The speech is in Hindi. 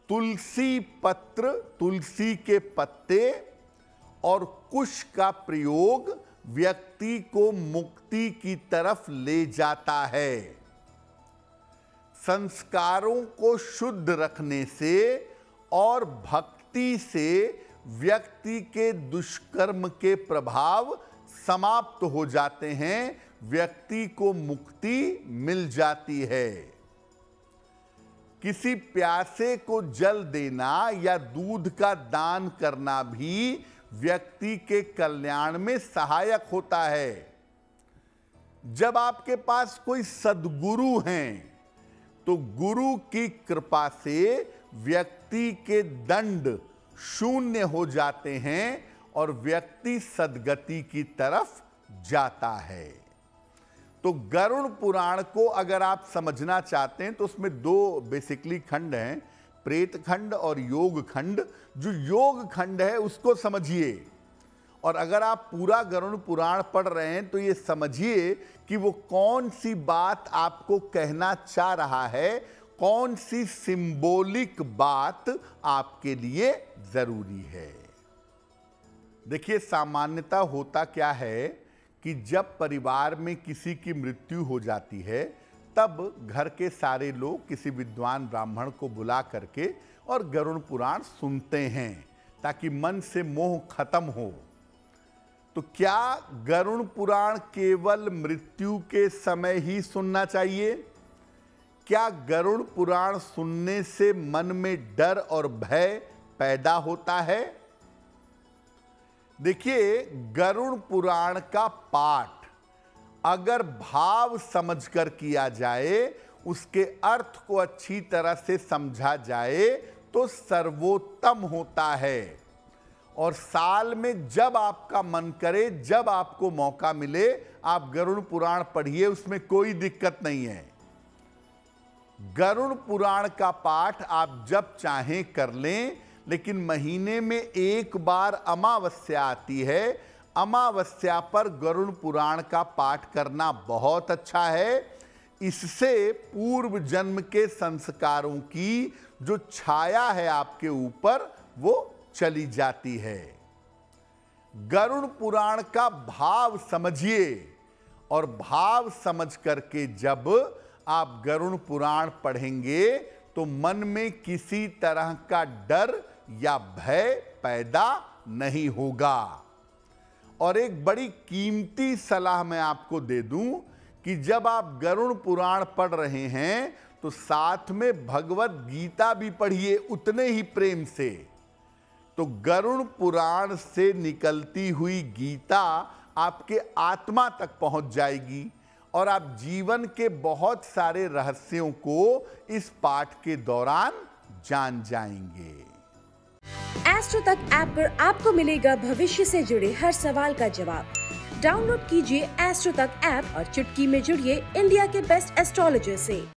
तुलसी पत्र, तुलसी के पत्ते और कुश का प्रयोग व्यक्ति को मुक्ति की तरफ ले जाता है। संस्कारों को शुद्ध रखने से और भक्ति से व्यक्ति के दुष्कर्म के प्रभाव समाप्त हो जाते हैं, व्यक्ति को मुक्ति मिल जाती है। किसी प्यासे को जल देना या दूध का दान करना भी व्यक्ति के कल्याण में सहायक होता है। जब आपके पास कोई सद्गुरु हैं तो गुरु की कृपा से व्यक्ति के दंड शून्य हो जाते हैं और व्यक्ति सद्गति की तरफ जाता है। तो गरुड़ पुराण को अगर आप समझना चाहते हैं तो उसमें दो बेसिकली खंड हैं, प्रेत खंड और योग खंड। जो योग खंड है उसको समझिए, और अगर आप पूरा गरुड़ पुराण पढ़ रहे हैं तो ये समझिए कि वो कौन सी बात आपको कहना चाह रहा है, कौन सी सिंबॉलिक बात आपके लिए जरूरी है। देखिए, सामान्यतः होता क्या है कि जब परिवार में किसी की मृत्यु हो जाती है तब घर के सारे लोग किसी विद्वान ब्राह्मण को बुला करके और गरुड़ पुराण सुनते हैं ताकि मन से मोह खत्म हो। तो क्या गरुड़ पुराण केवल मृत्यु के समय ही सुनना चाहिए? क्या गरुड़ पुराण सुनने से मन में डर और भय पैदा होता है? देखिए, गरुड़ पुराण का पाठ अगर भाव समझकर किया जाए, उसके अर्थ को अच्छी तरह से समझा जाए तो सर्वोत्तम होता है। और साल में जब आपका मन करे, जब आपको मौका मिले, आप गरुड़ पुराण पढ़िए, उसमें कोई दिक्कत नहीं है। गरुड़ पुराण का पाठ आप जब चाहें कर लें, लेकिन महीने में एक बार अमावस्या आती है। अमावस्या पर गरुड़ पुराण का पाठ करना बहुत अच्छा है। इससे पूर्व जन्म के संस्कारों की जो छाया है आपके ऊपर, वो चली जाती है। गरुड़ पुराण का भाव समझिए, और भाव समझ करके जब आप गरुड़ पुराण पढ़ेंगे तो मन में किसी तरह का डर या भय पैदा नहीं होगा। और एक बड़ी कीमती सलाह मैं आपको दे दूं कि जब आप गरुड़ पुराण पढ़ रहे हैं तो साथ में भगवत गीता भी पढ़िए उतने ही प्रेम से। तो गरुड़ पुराण से निकलती हुई गीता आपके आत्मा तक पहुंच जाएगी और आप जीवन के बहुत सारे रहस्यों को इस पाठ के दौरान जान जाएंगे। एस्ट्रो तक ऐप पर आपको मिलेगा भविष्य से जुड़े हर सवाल का जवाब। डाउनलोड कीजिए एस्ट्रो तक ऐप और चुटकी में जुड़िए इंडिया के बेस्ट एस्ट्रोलॉजर से।